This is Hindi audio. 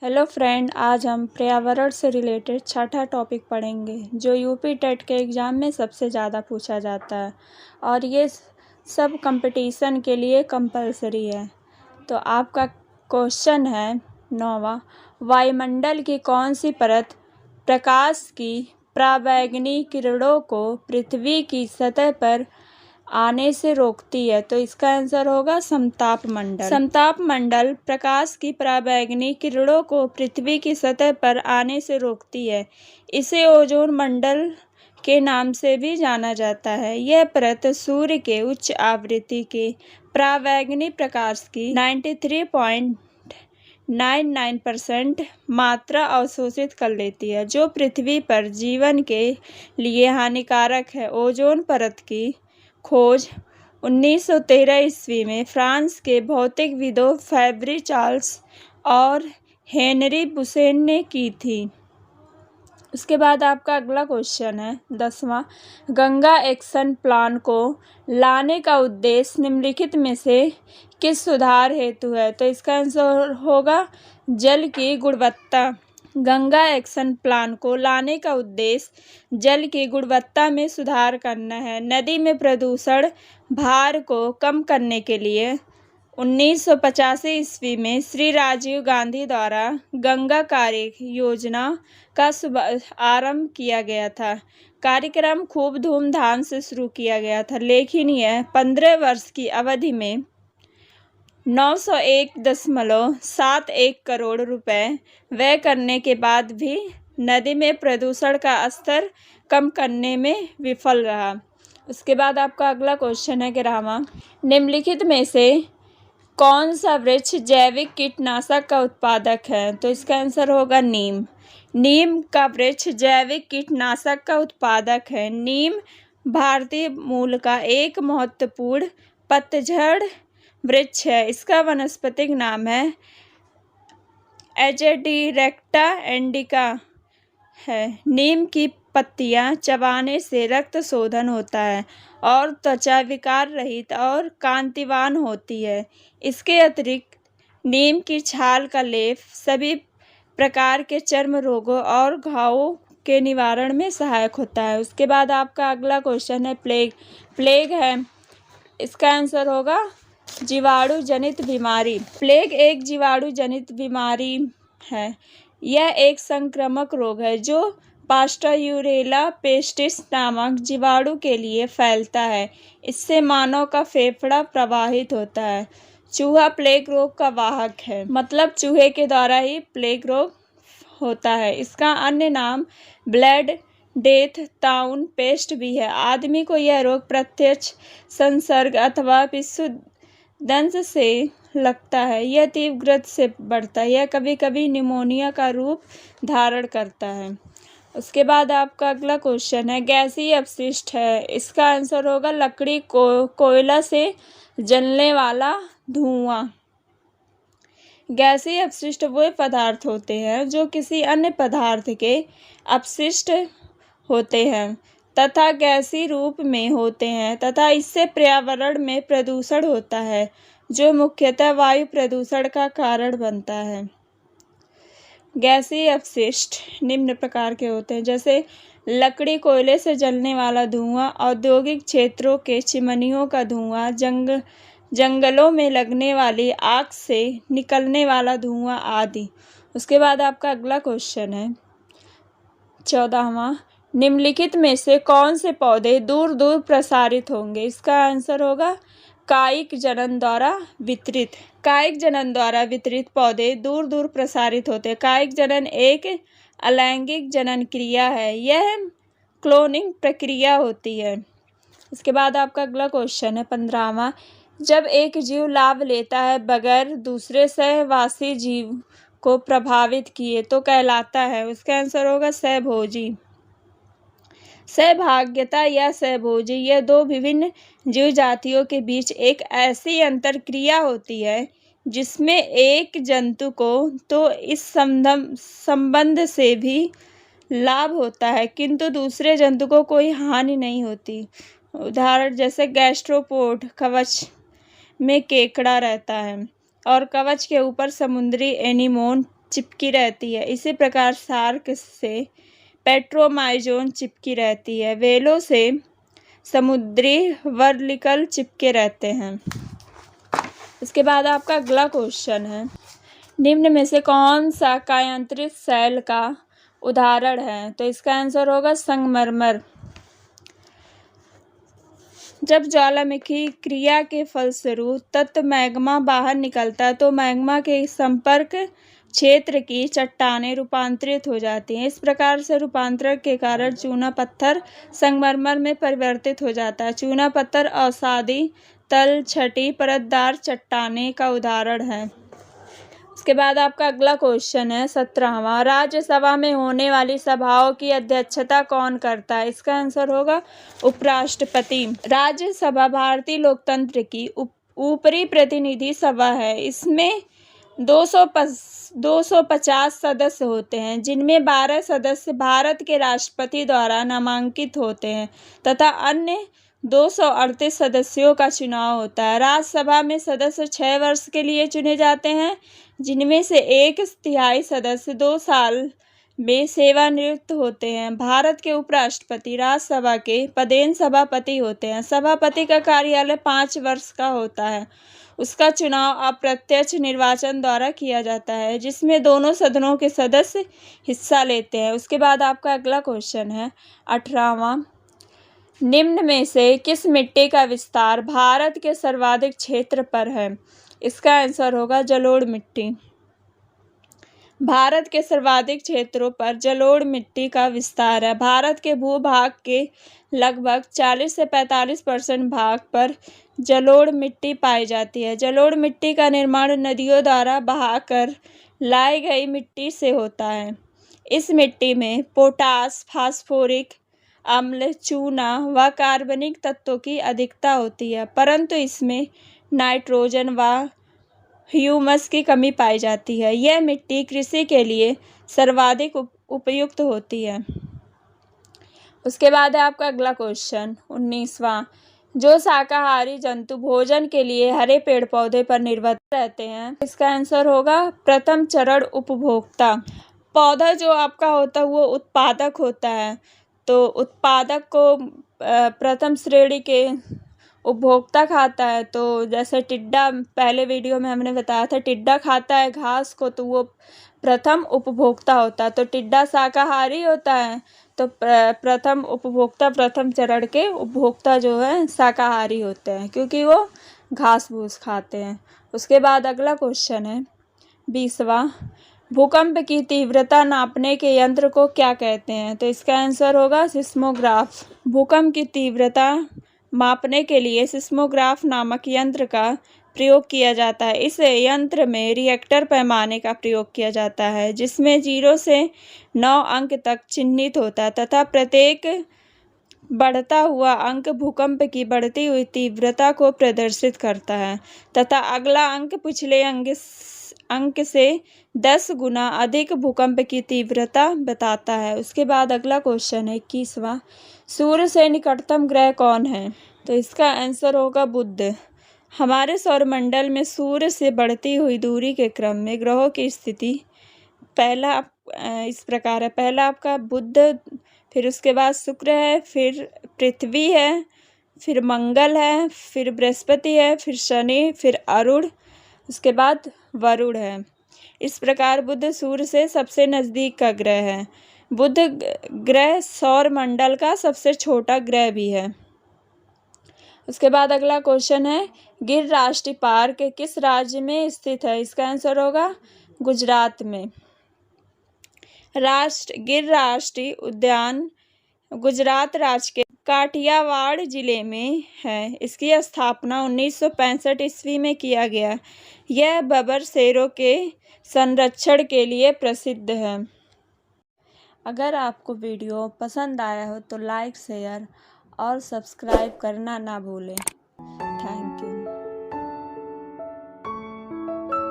हेलो फ्रेंड, आज हम पर्यावरण से रिलेटेड छठा टॉपिक पढ़ेंगे जो यूपी टेट के एग्ज़ाम में सबसे ज़्यादा पूछा जाता है और ये सब कंपटीशन के लिए कंपलसरी है। तो आपका क्वेश्चन है 9वां, वायुमंडल की कौन सी परत प्रकाश की पराबैंगनी किरणों को पृथ्वी की सतह पर आने से रोकती है? तो इसका आंसर होगा समताप मंडल। समताप मंडल प्रकाश की पराबैंगनी किरणों को पृथ्वी की सतह पर आने से रोकती है। इसे ओजोन मंडल के नाम से भी जाना जाता है। यह परत सूर्य के उच्च आवृत्ति के पराबैंगनी प्रकाश की 93.99% मात्रा अवशोषित कर लेती है, जो पृथ्वी पर जीवन के लिए हानिकारक है। ओजोन परत की खोज 1913 ईस्वी में फ्रांस के भौतिकविदों फैब्री चार्ल्स और हेनरी बुसेन ने की थी। उसके बाद आपका अगला क्वेश्चन है 10वां, गंगा एक्शन प्लान को लाने का उद्देश्य निम्नलिखित में से किस सुधार हेतु है? तो इसका आंसर होगा जल की गुणवत्ता। गंगा एक्शन प्लान को लाने का उद्देश्य जल की गुणवत्ता में सुधार करना है। नदी में प्रदूषण भार को कम करने के लिए 1985 ईस्वी में श्री राजीव गांधी द्वारा गंगा कार्य योजना का आरंभ किया गया था। कार्यक्रम खूब धूमधाम से शुरू किया गया था, लेकिन यह 15 वर्ष की अवधि में 901.71 करोड़ रुपए व्यय करने के बाद भी नदी में प्रदूषण का स्तर कम करने में विफल रहा। उसके बाद आपका अगला क्वेश्चन है 11वां, निम्नलिखित में से कौन सा वृक्ष जैविक कीटनाशक का उत्पादक है? तो इसका आंसर होगा नीम। नीम का वृक्ष जैविक कीटनाशक का उत्पादक है। नीम भारतीय मूल का एक महत्वपूर्ण पतझड़ वृक्ष है। इसका वानस्पतिक नाम है एजेडिरेक्टा इंडिका है। नीम की पत्तियां चबाने से रक्त शोधन होता है और त्वचा विकार रहित और कांतिवान होती है। इसके अतिरिक्त नीम की छाल का लेप सभी प्रकार के चर्म रोगों और घावों के निवारण में सहायक होता है। उसके बाद आपका अगला क्वेश्चन है प्लेग है। इसका आंसर होगा जीवाणु जनित बीमारी। प्लेग एक जीवाणु जनित बीमारी है। यह एक संक्रामक रोग है जो पास्टरयूरेला पेस्टिस नामक जीवाणु के लिए फैलता है। इससे मानव का फेफड़ा प्रभावित होता है। चूहा प्लेग रोग का वाहक है, मतलब चूहे के द्वारा ही प्लेग रोग होता है। इसका अन्य नाम ब्लैक डेथ टाउन पेस्ट भी है। आदमी को यह रोग प्रत्यक्ष संसर्ग अथवा पिस्सुदंश से लगता है। यह तीव्र गति से बढ़ता है। यह कभी कभी निमोनिया का रूप धारण करता है। उसके बाद आपका अगला क्वेश्चन है गैसीय अपशिष्ट है। इसका आंसर होगा लकड़ी कोयला से जलने वाला धुआं। गैसीय अपशिष्ट वे पदार्थ होते हैं जो किसी अन्य पदार्थ के अपशिष्ट होते हैं तथा गैसीय रूप में होते हैं तथा इससे पर्यावरण में प्रदूषण होता है, जो मुख्यतः वायु प्रदूषण का कारण बनता है। गैसीय अपशिष्ट निम्न प्रकार के होते हैं, जैसे लकड़ी कोयले से जलने वाला धुआं, औद्योगिक क्षेत्रों के चिमनियों का धुआं, जंगलों में लगने वाली आग से निकलने वाला धुआं आदि। उसके बाद आपका अगला क्वेश्चन है 14वां, निम्नलिखित में से कौन से पौधे दूर दूर प्रसारित होंगे? इसका आंसर होगा कायिक जनन द्वारा वितरित। कायिक जनन द्वारा वितरित पौधे दूर दूर प्रसारित होते हैं। कायिक जनन एक अलैंगिक जनन क्रिया है। यह क्लोनिंग प्रक्रिया होती है। इसके बाद आपका अगला क्वेश्चन है 15वां, जब एक जीव लाभ लेता है बगैर दूसरे सहवासी जीव को प्रभावित किए तो कहलाता है? उसका आंसर होगा सहभोजी। सहभागिता या सहभोजी यह दो विभिन्न जीव जातियों के बीच एक ऐसी अंतरक्रिया होती है जिसमें एक जंतु को तो इस संबंध से भी लाभ होता है किंतु दूसरे जंतु को कोई हानि नहीं होती। उदाहरण जैसे गैस्ट्रोपोड कवच में केकड़ा रहता है और कवच के ऊपर समुद्री एनीमोन चिपकी रहती है। इसी प्रकार शार्क से पेट्रोमाइजोन चिपकी रहती है। व्हेलों से समुद्री वर्लिकल चिपके रहते हैं। इसके बाद आपका अगला क्वेश्चन है, निम्न में से कौन सा कायांतरित शैल का उदाहरण है? तो इसका आंसर होगा संगमरमर। जब ज्वालामुखी क्रिया के फलस्वरूप तत्व मैग्मा बाहर निकलता है तो मैग्मा के संपर्क क्षेत्र की चट्टानें रूपांतरित हो जाती हैं। इस प्रकार से रूपांतरण के कारण चूना पत्थर संगमरमर में परिवर्तित हो जाता है। चूना पत्थर अवसादी तल छठी परतदार चट्टानें का उदाहरण है। उसके बाद आपका अगला क्वेश्चन है 17वां, राज्यसभा में होने वाली सभाओं की अध्यक्षता कौन करता है? इसका आंसर होगा उपराष्ट्रपति। राज्यसभा भारतीय लोकतंत्र की ऊपरी प्रतिनिधि सभा है। इसमें 250 सदस्य होते हैं, जिनमें 12 सदस्य भारत के राष्ट्रपति द्वारा नामांकित होते हैं तथा अन्य 238 सदस्यों का चुनाव होता है। राज्यसभा में सदस्य 6 वर्ष के लिए चुने जाते हैं, जिनमें से 1/3 सदस्य 2 साल में सेवानिवृत्त होते हैं। भारत के उपराष्ट्रपति राज्यसभा के पदेन सभापति होते हैं। सभापति का कार्यकाल 5 वर्ष का होता है। उसका चुनाव अप्रत्यक्ष निर्वाचन द्वारा किया जाता है, जिसमें दोनों सदनों के सदस्य हिस्सा लेते हैं। उसके बाद आपका अगला क्वेश्चन है 18वां, निम्न में से किस मिट्टी का विस्तार भारत के सर्वाधिक क्षेत्र पर है? इसका आंसर होगा जलोढ़ मिट्टी। भारत के सर्वाधिक क्षेत्रों पर जलोढ़ मिट्टी का विस्तार है। भारत के भूभाग के लगभग 40 से 45% भाग पर जलोढ़ मिट्टी पाई जाती है। जलोढ़ मिट्टी का निर्माण नदियों द्वारा बहाकर लाई गई मिट्टी से होता है। इस मिट्टी में पोटास, फास्फोरिक अम्ल, चूना व कार्बनिक तत्वों की अधिकता होती है, परंतु इसमें नाइट्रोजन व ह्यूमस की कमी पाई जाती है। यह मिट्टी कृषि के लिए सर्वाधिक उपयुक्त होती है। उसके बाद है आपका अगला क्वेश्चन 19वां, जो शाकाहारी जंतु भोजन के लिए हरे पेड़ पौधे पर निर्भर रहते हैं? इसका आंसर होगा प्रथम चरण उपभोक्ता। पौधा जो आपका होता है वो उत्पादक होता है, तो उत्पादक को प्रथम श्रेणी के उपभोक्ता खाता है। तो जैसे टिड्डा, पहले वीडियो में हमने बताया था, टिड्डा खाता है घास को, तो वो प्रथम उपभोक्ता होता है। तो टिड्डा शाकाहारी होता है, तो प्रथम उपभोक्ता, प्रथम चरण के उपभोक्ता जो है शाकाहारी होते हैं, क्योंकि वो घास फूस खाते हैं। उसके बाद अगला क्वेश्चन है 20वां, भूकंप की तीव्रता नापने के यंत्र को क्या कहते हैं? तो इसका आंसर होगा सिस्मोग्राफ। भूकंप की तीव्रता मापने के लिए सिस्मोग्राफ नामक यंत्र का प्रयोग किया जाता है। इस यंत्र में रिएक्टर पैमाने का प्रयोग किया जाता है, जिसमें 0 से 9 अंक तक चिह्नित होता है तथा प्रत्येक बढ़ता हुआ अंक भूकंप की बढ़ती हुई तीव्रता को प्रदर्शित करता है तथा अगला अंक पिछले अंक से 10 गुना अधिक भूकंप की तीव्रता बताता है। उसके बाद अगला क्वेश्चन है 21वां, सूर्य से निकटतम ग्रह कौन है? तो इसका आंसर होगा बुध। हमारे सौरमंडल में सूर्य से बढ़ती हुई दूरी के क्रम में ग्रहों की स्थिति पहला इस प्रकार है। पहला आपका बुध, फिर उसके बाद शुक्र है, फिर पृथ्वी है, फिर मंगल है, फिर बृहस्पति है, फिर शनि, फिर अरुण, उसके बाद वरुण है। इस प्रकार बुध सूर्य से सबसे नज़दीक का ग्रह है। बुध ग्रह सौरमंडल का सबसे छोटा ग्रह भी है। उसके बाद अगला क्वेश्चन है, गिर राष्ट्रीय पार्क किस राज्य में स्थित है? इसका आंसर होगा गुजरात में। गिर राष्ट्रीय उद्यान गुजरात राज्य के काठियावाड़ जिले में है। इसकी स्थापना 1965 ईस्वी में किया गया। यह बबर शेरों के संरक्षण के लिए प्रसिद्ध है। अगर आपको वीडियो पसंद आया हो तो लाइक, शेयर और सब्सक्राइब करना ना भूलें। Thank you.